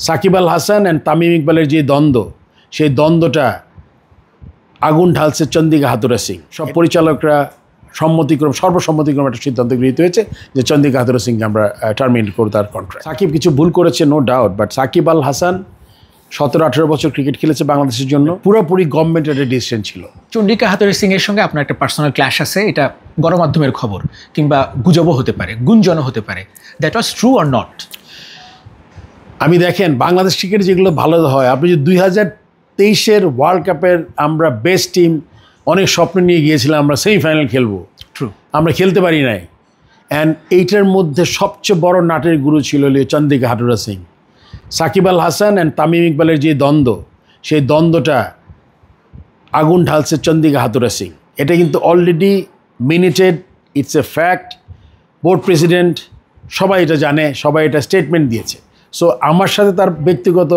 Shakib Al Hasan and Tamim ইকবালের যে দ্বন্দ্ব, সেই দ্বন্দ্বটা আগুন ঢালছে চন্দিকা হাথুরুসিং সিং। সব পরিচালকরা সর্বসম্মতিক্রমে একটা সিদ্ধান্ত গৃহীত হয়েছে যে চন্দিকা হাথুরুসিং সিংকে আমরা টার্মিনেট করব তার কন্ট্রাক্ট। সাকিব কিছু ভুল করেছে, no doubt, but Shakib Al Hasan 17-18 বছর ক্রিকেট খেলেছে বাংলাদেশের জন্য, পুরোপুরি গভর্নমেন্টের একটা ডিসিশন ছিল। চন্ডিকা হাথুরুসিং এর সঙ্গে আপনার একটা পার্সোনাল ক্ল্যাশ আছে, এটা গণমাধ্যমের খবর কিংবা গুজবও হতে পারে, গুঞ্জনও হতে পারে। That was true or not? আমি দেখেন, বাংলাদেশ ক্রিকেট যেগুলো ভালো হয়, আপনি যদি 2023-এর ওয়ার্ল্ড কাপের আমরা বেস্ট টিম, অনেক স্বপ্ন নিয়ে গিয়েছিলাম আমরা সেমিফাইনাল খেলবো, ট্রু, আমরা খেলতে পারি নাই। অ্যান্ড এইটার মধ্যে সবচেয়ে বড় নাটের গুরু ছিল চন্দিকা হাথুরুসিং সিং। সাকিব আল হাসান অ্যান্ড তামিম ইকবালের যে দ্বন্দ্ব, সেই দ্বন্দ্বটা আগুন ঢালছে চন্দিকা হাথুরুসিং সিং। এটা কিন্তু already minuted, it's a fact. Board president সবাই এটা জানে, সবাই এটা স্টেটমেন্ট দিয়েছে। সো আমার সাথে তার ব্যক্তিগত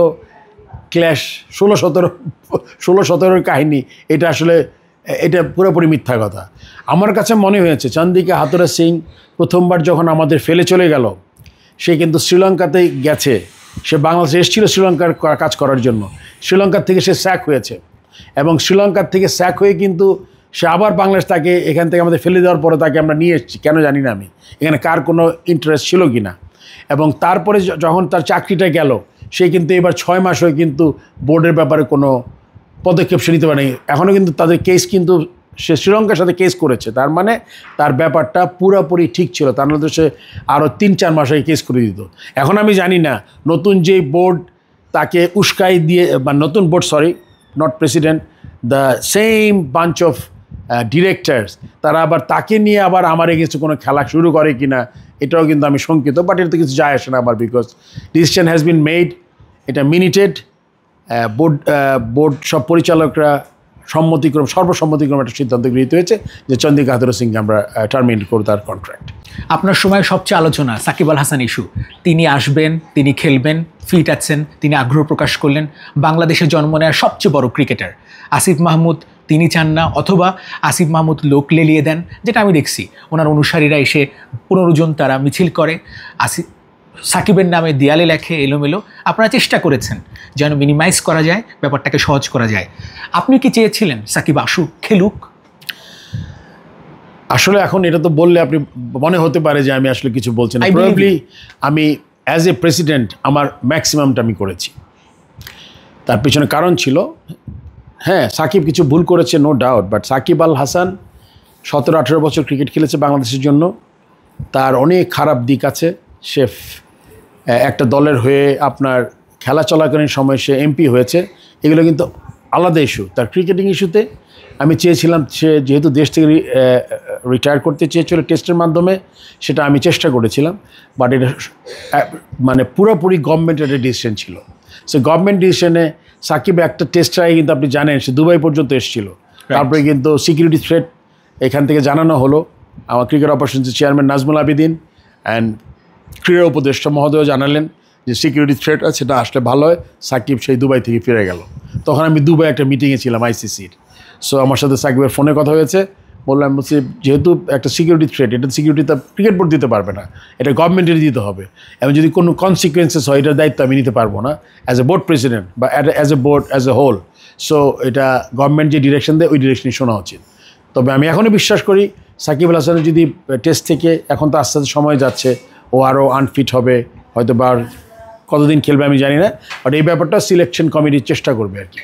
ক্ল্যাশ 16-17 কাহিনী, এটা আসলে এটা পুরোপুরি মিথ্যা কথা। আমার কাছে মনে হয়েছে চন্দিকা হাথুরুসিং সিং প্রথমবার যখন আমাদের ফেলে চলে গেল, সে কিন্তু শ্রীলঙ্কাতেই গেছে, সে বাংলাদেশে এসেছিল শ্রীলঙ্কার কাজ করার জন্য। শ্রীলঙ্কার থেকে সে স্যাক হয়েছে এবং শ্রীলঙ্কার থেকে স্যাক হয়ে কিন্তু সে আবার বাংলাদেশ, তাকে এখান থেকে আমাদের ফেলে দেওয়ার পরে তাকে আমরা নিয়ে এসেছি, কেন জানি না আমি, এখানে কার কোনো ইন্টারেস্ট ছিল কি না। এবং তারপরে যখন তার চাকরিটা গেল, সে কিন্তু এবার 6 মাস হয়ে কিন্তু বোর্ডের ব্যাপারে কোনো পদক্ষেপ সে নিতে পারেনি। এখনও কিন্তু তাদের কেস, কিন্তু সে শ্রীলঙ্কার সাথে কেস করেছে, তার মানে তার ব্যাপারটা পুরোপুরি ঠিক ছিল, তার মধ্যে সে আরও 3-4 মাস আগে কেস করে দিত। এখন আমি জানি না নতুন যে বোর্ড তাকে উস্কাই দিয়ে, বা নতুন board, sorry not president, the same bunch of directors, তারা আবার তাকে নিয়ে আবার আমার এগেন্সে কোনো খেলা শুরু করে কি না, এটাও কিন্তু আমি শঙ্কিত। বাট এটা তো কিছু যায় আসে না আবার, because decision has been made, এটা মিনিটেড। বোর্ড সব পরিচালকরা সর্বসম্মতিক্রমে একটা সিদ্ধান্ত গৃহীত হয়েছে যে চন্দিকা হাথুরুসিং সিংকে আমরা টার্মিনেট করব তার কন্ট্রাক্ট। আপনার সময় সবচেয়ে আলোচনা সাকিব আল হাসান ইস্যু, তিনি আসবেন, তিনি খেলবেন, ফিট আছেন, তিনি আগ্রহ প্রকাশ করলেন। বাংলাদেশে জন্ম নেওয়া সবচেয়ে বড় ক্রিকেটার আসিফ মাহমুদ, তিনি চান না, অথবা আসিফ মাহমুদ লোক লেলিয়ে দেন, যেটা আমি দেখছি ওনার অনুসারীরা এসে 15 জন তারা মিছিল করে, সাকিবের নামে দেয়ালে লেখে এলোমেলো। আপনারা চেষ্টা করেছেন যেন মিনিমাইজ করা যায়, ব্যাপারটাকে সহজ করা যায়। আপনি কি চেয়েছিলেন সাকিব আসুক, খেলুক? আসলে এখন এটা তো বললে আপনি মনে হতে পারে যে আমি আসলে কিছু বলছি না। প্রবাবলি আমি অ্যাজ এ প্রেসিডেন্ট আমার ম্যাক্সিমামটা আমি করেছি। তার পিছনে কারণ ছিল, হ্যাঁ সাকিব কিছু ভুল করেছে, no doubt, but Shakib Al Hasan 17-18 বছর ক্রিকেট খেলেছে বাংলাদেশের জন্য, তার অনেক খারাপ দিক আছে। সে একটা দলের হয়ে আপনার খেলা চলাকালীন সময় সে এমপি হয়েছে, এগুলো কিন্তু আলাদা ইস্যু। তার ক্রিকেটিং ইস্যুতে আমি চেয়েছিলাম, সে যেহেতু দেশ থেকে রিটায়ার করতে চেয়েছিল টেস্টের মাধ্যমে, সেটা আমি চেষ্টা করেছিলাম, বাট এটা মানে পুরোপুরি গভর্নমেন্টের একটা ডিসিশন ছিল। সে গভর্নমেন্ট ডিসিশনে সাকিব একটা টেস্ট আগে কিন্তু আপনি জানেন সে দুবাই পর্যন্ত এসেছিল। তারপরে কিন্তু সিকিউরিটি থ্রেট এখান থেকে জানানো হলো, আমার ক্রিকেট অপারেশনসের চেয়ারম্যান নাজমুল আবেদিন অ্যান্ড ক্রীড়া উপদেষ্টা মহোদয় জানালেন যে সিকিউরিটি থ্রেট আছে, সেটা আসলে ভালো হয়। সাকিব সেই দুবাই থেকে ফিরে গেল। তখন আমি দুবাই একটা মিটিংয়ে ছিলাম আইসিসির। সো আমার সাথে সাকিবের ফোনে কথা হয়েছে, বললাম বলছি যেহেতু একটা সিকিউরিটি থ্রেট, এটা সিকিউরিটি ক্রিকেট বোর্ড দিতে পারবে না, এটা গভর্নমেন্টের দিতে হবে, এবং যদি কোনো কনসিকুয়েন্সেস হয় এটার দায়িত্ব আমি নিতে পারবো না অ্যাজ এ বোর্ড প্রেসিডেন্ট বা as a board as a whole. So এটা গভর্নমেন্ট যে ডিরেকশন দেয় ওই ডিরেকশনই শোনা উচিত। তবে আমি এখনও বিশ্বাস করি সাকিব আল হাসানের যদি টেস্ট থেকে, এখন তো আস্তে আস্তে সময় যাচ্ছে, ও আরও আনফিট হবে, হয়তো বা কতদিন খেলবে আমি জানি না, বাট এই ব্যাপারটা সিলেকশন কমিটির চেষ্টা করবে আর কি।